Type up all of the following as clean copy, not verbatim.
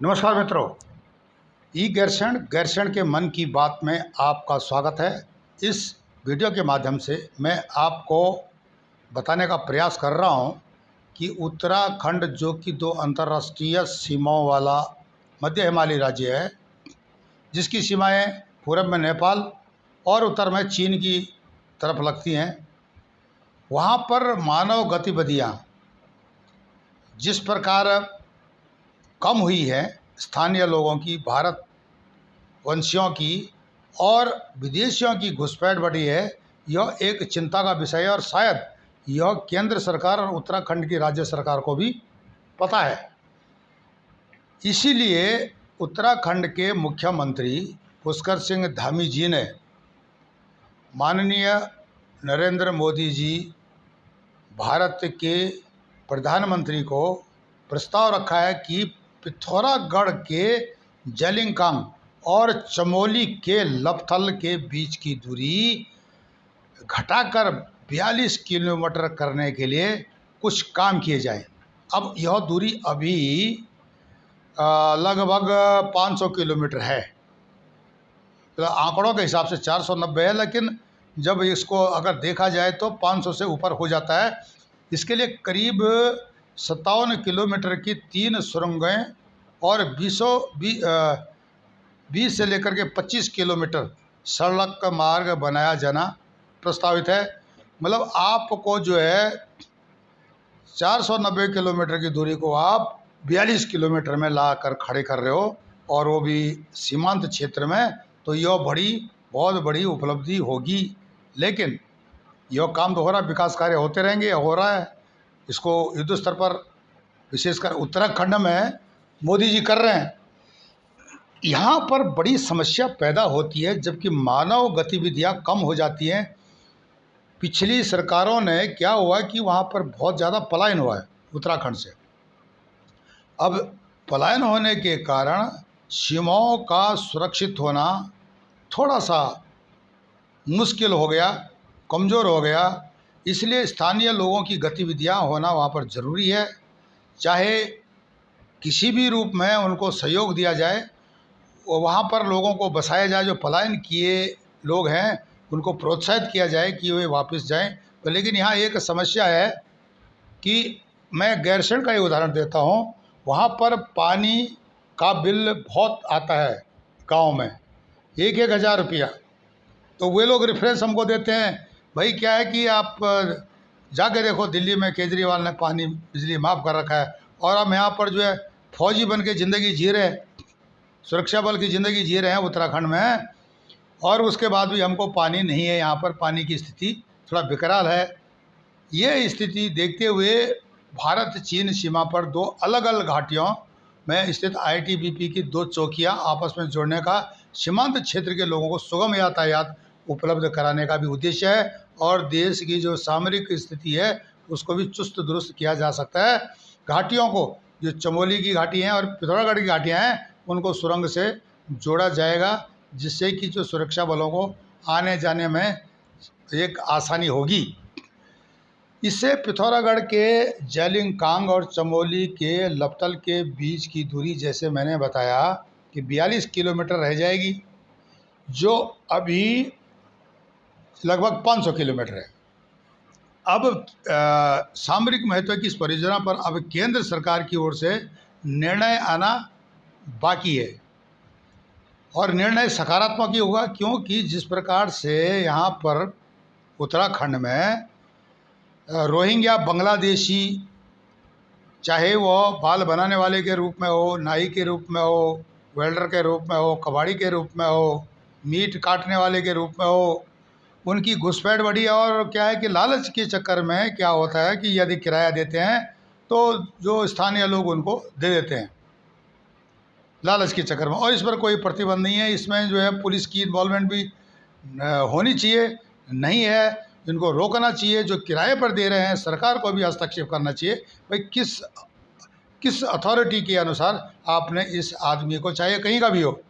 नमस्कार मित्रों। ई गैरसैंण गैरसैंण के मन की बात में आपका स्वागत है। इस वीडियो के माध्यम से मैं आपको बताने का प्रयास कर रहा हूं कि उत्तराखंड, जो कि दो अंतर्राष्ट्रीय सीमाओं वाला मध्य हिमालयी राज्य है, जिसकी सीमाएं पूरब में नेपाल और उत्तर में चीन की तरफ लगती हैं, वहां पर मानव गतिविधियां जिस प्रकार कम हुई है, स्थानीय लोगों की, भारत वंशियों की और विदेशियों की घुसपैठ बढ़ी है, यह एक चिंता का विषय है और शायद यह केंद्र सरकार और उत्तराखंड की राज्य सरकार को भी पता है। इसीलिए उत्तराखंड के मुख्यमंत्री पुष्कर सिंह धामी जी ने माननीय नरेंद्र मोदी जी, भारत के प्रधानमंत्री को प्रस्ताव रखा है कि पिथौरागढ़ के जेलिंगकांग और चमोली के लपथल के बीच की दूरी घटाकर 42 किलोमीटर करने के लिए कुछ काम किए जाए। अब यह दूरी अभी लगभग 500 किलोमीटर है। तो आंकड़ों के हिसाब से 490 है, लेकिन जब इसको अगर देखा जाए तो 500 से ऊपर हो जाता है। इसके लिए करीब 57 किलोमीटर की 3 सुरंगें और 20 से लेकर के 25 किलोमीटर सड़क का मार्ग बनाया जाना प्रस्तावित है। मतलब आपको जो है 490 किलोमीटर की दूरी को आप 42 किलोमीटर में ला कर खड़े कर रहे हो, और वो भी सीमांत क्षेत्र में, तो यह बहुत बड़ी उपलब्धि होगी। लेकिन यह काम तो हो रहा है, विकास कार्य होते रहेंगे, हो रहा है। इसको युद्ध स्तर पर विशेषकर उत्तराखंड में मोदी जी कर रहे हैं। यहाँ पर बड़ी समस्या पैदा होती है जबकि मानव गतिविधियाँ कम हो जाती हैं। पिछली सरकारों ने क्या हुआ कि वहाँ पर बहुत ज़्यादा पलायन हुआ है उत्तराखंड से। अब पलायन होने के कारण सीमाओं का सुरक्षित होना थोड़ा सा मुश्किल हो गया, कमज़ोर हो गया। इसलिए स्थानीय लोगों की गतिविधियाँ होना वहाँ पर ज़रूरी है। चाहे किसी भी रूप में उनको सहयोग दिया जाए, वहाँ पर लोगों को बसाया जाए, जो पलायन किए लोग हैं उनको प्रोत्साहित किया जाए कि वे वापस जाएं। तो लेकिन यहाँ एक समस्या है कि मैं गैरसैंण का ही उदाहरण देता हूँ। वहाँ पर पानी का बिल बहुत आता है गांव में, 1,000 रुपया। तो वे लोग रेफरेंस हमको देते हैं, भाई क्या है कि आप जाके देखो, दिल्ली में केजरीवाल ने पानी बिजली माफ़ कर रखा है और हम यहाँ पर जो है फौजी बन के ज़िंदगी जी रहे हैं, सुरक्षा बल की ज़िंदगी जी रहे हैं उत्तराखंड में, और उसके बाद भी हमको पानी नहीं है। यहाँ पर पानी की स्थिति थोड़ा विकराल है। ये स्थिति देखते हुए भारत चीन सीमा पर दो अलग अलग घाटियों में स्थित आईटीबीपी की 2 चौकियाँ आपस में जोड़ने का सीमांत क्षेत्र के लोगों को सुगम यातायात उपलब्ध कराने का भी उद्देश्य है, और देश की जो सामरिक स्थिति है उसको भी चुस्त दुरुस्त किया जा सकता है। घाटियों को, जो चमोली की घाटी हैं और पिथौरागढ़ की घाटियाँ हैं, उनको सुरंग से जोड़ा जाएगा, जिससे कि जो सुरक्षा बलों को आने जाने में एक आसानी होगी। इससे पिथौरागढ़ के जेलिंगकांग और चमोली के लपतल के बीच की दूरी, जैसे मैंने बताया, कि 42 किलोमीटर रह जाएगी, जो अभी लगभग 500 किलोमीटर है। अब सामरिक महत्व की इस परियोजना पर अब केंद्र सरकार की ओर से निर्णय आना बाकी है, और निर्णय सकारात्मक ही होगा, क्योंकि जिस प्रकार से यहाँ पर उत्तराखंड में रोहिंग्या बांग्लादेशी, चाहे वो बाल बनाने वाले के रूप में हो, नाई के रूप में हो, वेल्डर के रूप में हो, कबाड़ी के रूप में हो, मीट काटने वाले के रूप में हो, उनकी घुसपैठ बढ़ी। और क्या है कि लालच के चक्कर में क्या होता है कि यदि किराया देते हैं तो जो स्थानीय लोग उनको दे देते हैं लालच के चक्कर में, और इस पर कोई प्रतिबंध नहीं है। इसमें जो है पुलिस की इन्वॉल्वमेंट भी होनी चाहिए, नहीं है, इनको रोकना चाहिए। जो किराए पर दे रहे हैं, सरकार को भी हस्तक्षेप करना चाहिए, भाई किस अथॉरिटी के अनुसार आपने इस आदमी को, चाहे कहीं का भी हो,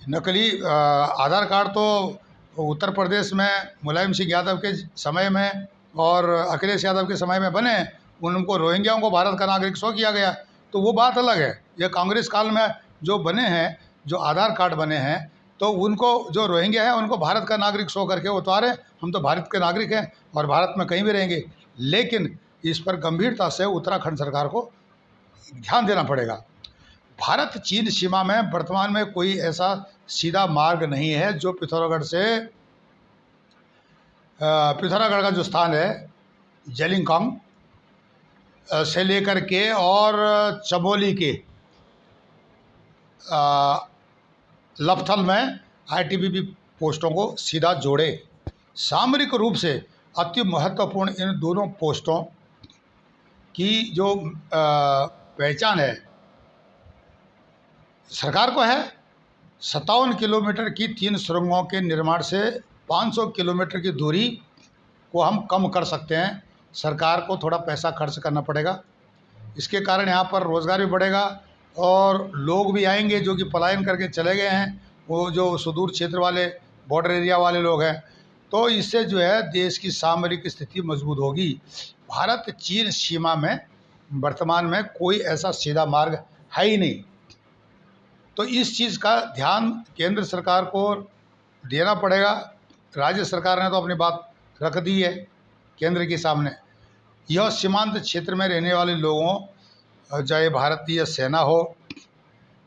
नकली आधार कार्ड तो उत्तर प्रदेश में मुलायम सिंह यादव के समय में और अखिलेश यादव के समय में बने, उनको रोहिंग्याओं को भारत का नागरिक शो किया गया, तो वो बात अलग है। ये कांग्रेस काल में जो बने हैं, जो आधार कार्ड बने हैं, तो उनको जो रोहिंग्या है उनको भारत का नागरिक शो करके वो तो आ रहे हैं, हम तो भारत के नागरिक हैं और भारत में कहीं भी रहेंगे। लेकिन इस पर गंभीरता से उत्तराखंड सरकार को ध्यान देना पड़ेगा। भारत चीन सीमा में वर्तमान में कोई ऐसा सीधा मार्ग नहीं है जो पिथौरागढ़ का जो स्थान है जेलिंगकांग से लेकर के और चमोली के लपथल में आईटीबीपी पोस्टों को सीधा जोड़े। सामरिक रूप से अति महत्वपूर्ण इन दोनों पोस्टों की जो पहचान है सरकार को है। 57 किलोमीटर की 3 सुरंगों के निर्माण से 500 किलोमीटर की दूरी को हम कम कर सकते हैं। सरकार को थोड़ा पैसा खर्च करना पड़ेगा, इसके कारण यहाँ पर रोज़गार भी बढ़ेगा और लोग भी आएंगे जो कि पलायन करके चले गए हैं, वो जो सुदूर क्षेत्र वाले बॉर्डर एरिया वाले लोग हैं। तो इससे जो है देश की सामरिक स्थिति मजबूत होगी। भारत चीन सीमा में वर्तमान में कोई ऐसा सीधा मार्ग है ही नहीं, तो इस चीज़ का ध्यान केंद्र सरकार को देना पड़ेगा। राज्य सरकार ने तो अपनी बात रख दी है केंद्र के सामने। यह सीमांत क्षेत्र में रहने वाले लोगों, चाहे भारतीय सेना हो,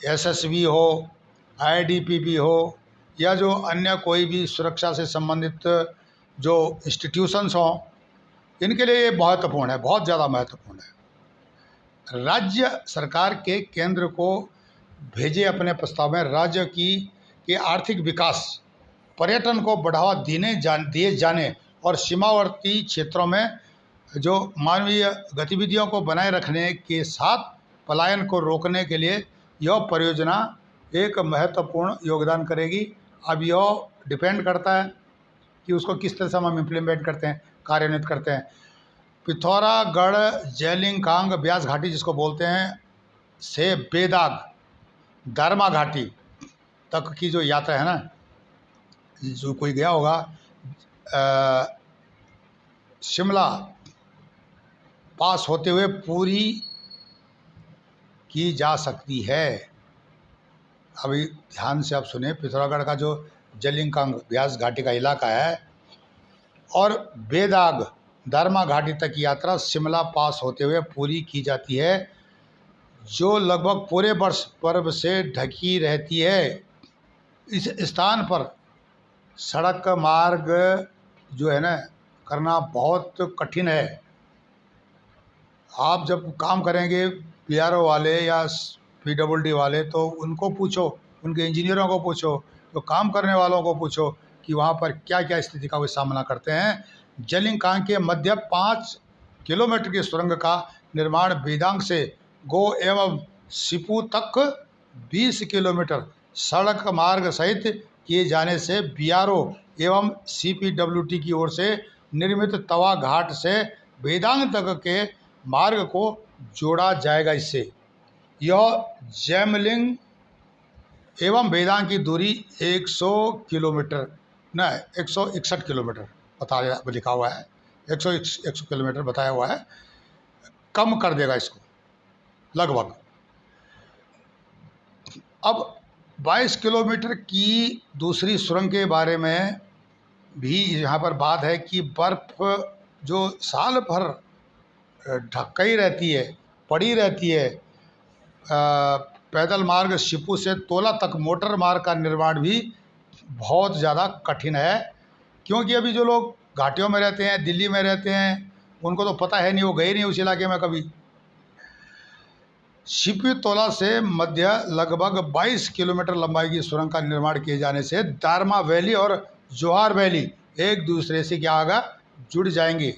एसएसबी हो, आईटीबीपी हो या जो अन्य कोई भी सुरक्षा से संबंधित जो इंस्टीट्यूशंस हों, इनके लिए ये महत्वपूर्ण है, बहुत ज़्यादा महत्वपूर्ण है। राज्य सरकार के केंद्र को भेजे अपने प्रस्ताव में राज्य के आर्थिक विकास, पर्यटन को बढ़ावा दिए जाने और सीमावर्ती क्षेत्रों में जो मानवीय गतिविधियों को बनाए रखने के साथ पलायन को रोकने के लिए यह परियोजना एक महत्वपूर्ण योगदान करेगी। अब यह डिपेंड करता है कि उसको किस तरह से हम इम्प्लीमेंट करते हैं, कार्यान्वित करते हैं। पिथौरागढ़ जेलिंगकांग ब्यास घाटी जिसको बोलते हैं से बेदाग दारमा घाटी तक की जो यात्रा है ना, जो कोई गया होगा शिमला पास होते हुए पूरी की जा सकती है। अभी ध्यान से आप सुने, पिथौरागढ़ का जो जेलिंगकांग ब्यास घाटी का इलाका है और बेदाग दारमा घाटी तक की यात्रा शिमला पास होते हुए पूरी की जाती है, जो लगभग पूरे वर्ष बर्फ से ढकी रहती है। इस स्थान पर सड़क मार्ग जो है ना करना बहुत कठिन है। आप जब काम करेंगे पीआरओ वाले या पीडब्ल्यूडी वाले, तो उनको पूछो, उनके इंजीनियरों को पूछो, तो काम करने वालों को पूछो कि वहाँ पर क्या क्या स्थिति का वे सामना करते हैं। जेलिंगकांग के मध्य 5 किलोमीटर की सुरंग का निर्माण बेदांग से गो एवं सिपू तक 20 किलोमीटर सड़क मार्ग सहित किए जाने से बीआरओ एवं सीपीडब्ल्यूडी की ओर से निर्मित तवा घाट से बेदांग तक के मार्ग को जोड़ा जाएगा। इससे यह जैमलिंग एवं बेदांग की दूरी 100 किलोमीटर न 161 किलोमीटर बताया लिखा हुआ है, 100 किलोमीटर बताया हुआ है, कम कर देगा इसको लगभग। अब 22 किलोमीटर की दूसरी सुरंग के बारे में भी यहाँ पर बात है कि बर्फ़ जो साल भर ढकी रहती है, पड़ी रहती है। पैदल मार्ग शिपू से तोला तक मोटर मार्ग का निर्माण भी बहुत ज़्यादा कठिन है, क्योंकि अभी जो लोग घाटियों में रहते हैं, दिल्ली में रहते हैं, उनको तो पता है नहीं, वो गए नहीं उस इलाके में कभी। शिपू तोला से मध्य लगभग 22 किलोमीटर लंबाई की सुरंग का निर्माण किए जाने से दारमा वैली और जोहार वैली एक दूसरे से क्या होगा, जुड़ जाएंगे।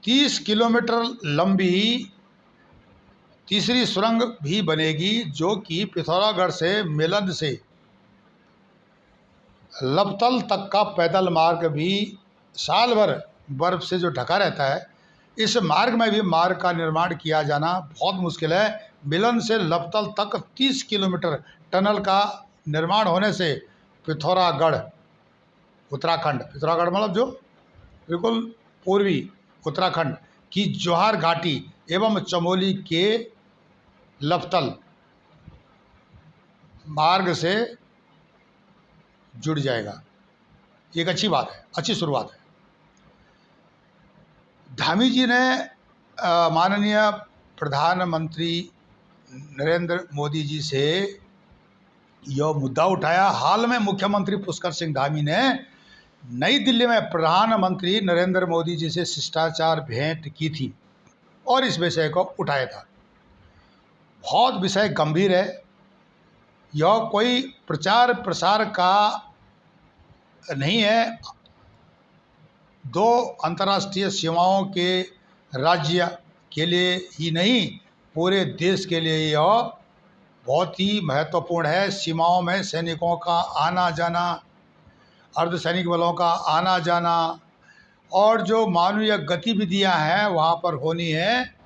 30 किलोमीटर लंबी तीसरी सुरंग भी बनेगी, जो कि पिथौरागढ़ से मेलंद से लपतल तक का पैदल मार्ग भी साल भर बर्फ से जो ढका रहता है, इस मार्ग में भी मार्ग का निर्माण किया जाना बहुत मुश्किल है। मिलन से लपतल तक 30 किलोमीटर टनल का निर्माण होने से पिथौरागढ़ उत्तराखंड, पिथौरागढ़ मतलब जो बिल्कुल पूर्वी उत्तराखंड की जोहार घाटी एवं चमोली के लफ्तल मार्ग से जुड़ जाएगा। ये एक अच्छी बात है, अच्छी शुरुआत है। धामी जी ने माननीय प्रधानमंत्री नरेंद्र मोदी जी से यह मुद्दा उठाया। हाल में मुख्यमंत्री पुष्कर सिंह धामी ने नई दिल्ली में प्रधानमंत्री नरेंद्र मोदी जी से शिष्टाचार भेंट की थी और इस विषय को उठाया था। बहुत विषय गंभीर है। यह कोई प्रचार प्रसार का नहीं है। दो अंतर्राष्ट्रीय सीमाओं के राज्य के लिए ही नहीं, पूरे देश के लिए यह बहुत ही महत्वपूर्ण है। सीमाओं में सैनिकों का आना जाना, अर्धसैनिक बलों का आना जाना और जो मानवीय गतिविधियां हैं वहाँ पर होनी है,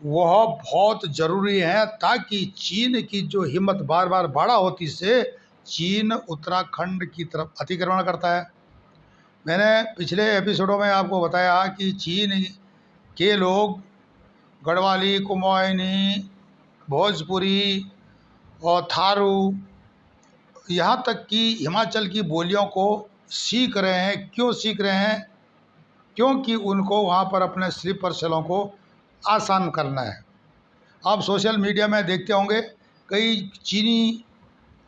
वह बहुत ज़रूरी है, ताकि चीन की जो हिम्मत बार बार बढ़ा होती से चीन उत्तराखंड की तरफ अतिक्रमण करता है। मैंने पिछले एपिसोडों में आपको बताया कि चीन के लोग गढ़वाली, कुमाऊनी, भोजपुरी और थारू, यहाँ तक कि हिमाचल की बोलियों को सीख रहे हैं। क्यों सीख रहे हैं? क्योंकि उनको वहाँ पर अपने स्लीपर सेलों को आसान करना है। आप सोशल मीडिया में देखते होंगे कई चीनी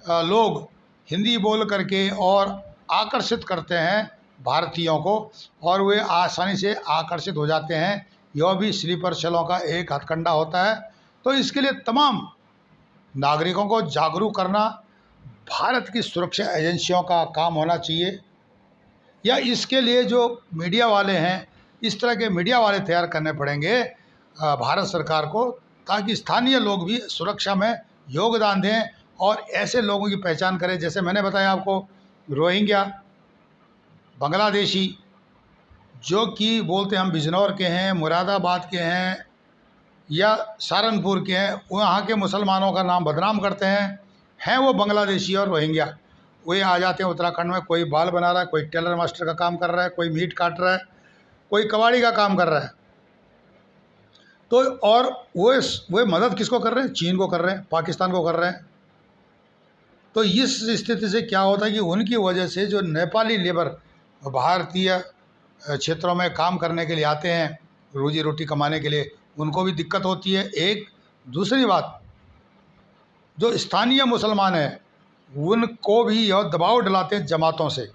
लोग हिंदी बोल करके और आकर्षित करते हैं भारतीयों को, और वे आसानी से आकर्षित हो जाते हैं। यह भी स्लीपर सेलों का एक हथकंडा होता है। तो इसके लिए तमाम नागरिकों को जागरूक करना भारत की सुरक्षा एजेंसियों का काम होना चाहिए, या इसके लिए जो मीडिया वाले हैं, इस तरह के मीडिया वाले तैयार करने पड़ेंगे भारत सरकार को, ताकि स्थानीय लोग भी सुरक्षा में योगदान दें और ऐसे लोगों की पहचान करें। जैसे मैंने बताया आपको, रोहिंग्या, बांग्लादेशी, जो कि बोलते हम बिजनौर के हैं, मुरादाबाद के हैं या सहारनपुर के हैं, वहाँ के मुसलमानों का नाम बदनाम करते हैं वो बांग्लादेशी और रोहिंग्या। वे आ जाते हैं उत्तराखंड में, कोई बाल बना रहा है, कोई टेलर मास्टर का काम कर रहा है, कोई मीट काट रहा है, कोई कबाड़ी का काम कर रहा है। तो और वो मदद किसको कर रहे हैं? चीन को कर रहे हैं, पाकिस्तान को कर रहे हैं। तो इस स्थिति से क्या होता है कि उनकी वजह से जो नेपाली लेबर भारतीय क्षेत्रों में काम करने के लिए आते हैं, रोजी रोटी कमाने के लिए, उनको भी दिक्कत होती है। एक दूसरी बात, जो स्थानीय मुसलमान हैं उनको भी यह दबाव डलाते हैं जमातों से,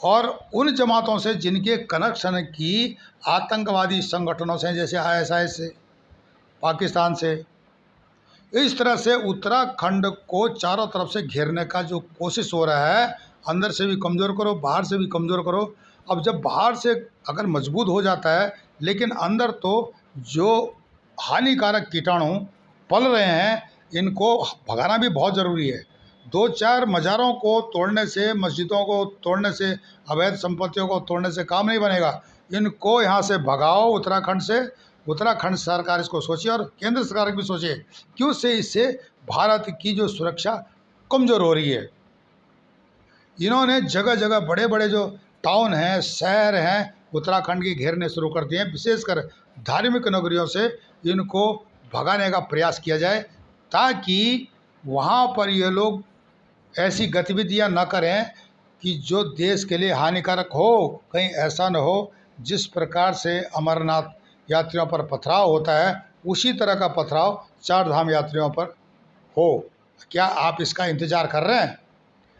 और उन जमातों से जिनके कनेक्शन की आतंकवादी संगठनों से, जैसे ISIS से, पाकिस्तान से। इस तरह से उत्तराखंड को चारों तरफ से घेरने का जो कोशिश हो रहा है, अंदर से भी कमज़ोर करो, बाहर से भी कमज़ोर करो। अब जब बाहर से अगर मजबूत हो जाता है, लेकिन अंदर तो जो हानिकारक कीटाणु पल रहे हैं, इनको भगाना भी बहुत ज़रूरी है। 2-4 मज़ारों को तोड़ने से, मस्जिदों को तोड़ने से, अवैध संपत्तियों को तोड़ने से काम नहीं बनेगा। इनको यहाँ से भगाओ उत्तराखंड से। उत्तराखंड सरकार इसको सोचे और केंद्र सरकार भी सोचे, क्यों से इससे भारत की जो सुरक्षा कमज़ोर हो रही है। इन्होंने जगह जगह बड़े बड़े जो टाउन हैं, शहर हैं, उत्तराखंड के घेरने शुरू कर दिए हैं। विशेषकर धार्मिक नगरियों से इनको भगाने का प्रयास किया जाए, ताकि वहाँ पर ये लोग ऐसी गतिविधियाँ न करें कि जो देश के लिए हानिकारक हो। कहीं ऐसा न हो जिस प्रकार से अमरनाथ यात्रियों पर पथराव होता है, उसी तरह का पथराव 4 धाम यात्रियों पर हो। क्या आप इसका इंतज़ार कर रहे हैं?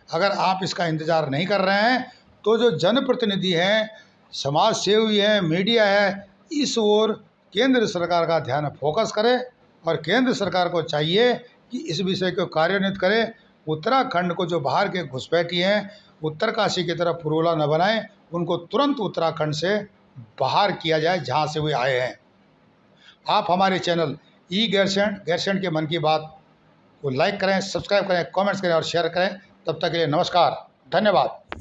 अगर आप इसका इंतज़ार नहीं कर रहे हैं, तो जो जनप्रतिनिधि हैं, समाज सेवी हैं, मीडिया है, इस ओर केंद्र सरकार का ध्यान फोकस करे, और केंद्र सरकार को चाहिए कि इस विषय को कार्यान्वित करें। उत्तराखंड को जो बाहर के घुसपैठी हैं, उत्तरकाशी की तरफ पुरोला न बनाएं, उनको तुरंत उत्तराखंड से बाहर किया जाए जहां से वे आए हैं। आप हमारे चैनल गैरसैंण के मन की बात को लाइक करें, सब्सक्राइब करें, कमेंट्स करें और शेयर करें। तब तक के लिए नमस्कार, धन्यवाद।